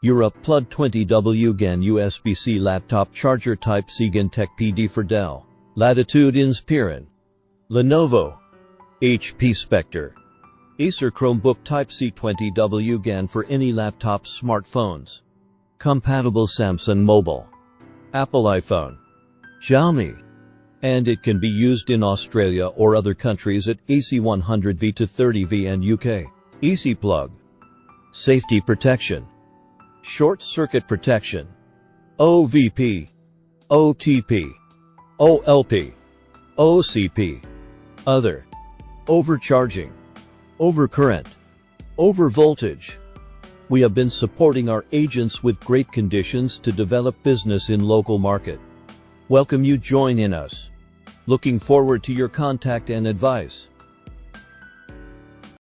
Europe Plug 20W GAN USB-C laptop charger Type-C GAN Tech PD for Dell, Latitude Inspiron, Lenovo, HP Spectre, Acer Chromebook Type-C 20W GAN for any laptop smartphones. Compatible Samsung Mobile, Apple iPhone, Xiaomi. And it can be used in Australia or other countries at AC 100V to 30V and UK. Easy plug. Safety protection. Short circuit protection. OVP. OTP. OLP. OCP. Other. Overcharging. Overcurrent. Overvoltage. We have been supporting our agents with great conditions to develop business in local market. Welcome you join in us. Looking forward to your contact and advice.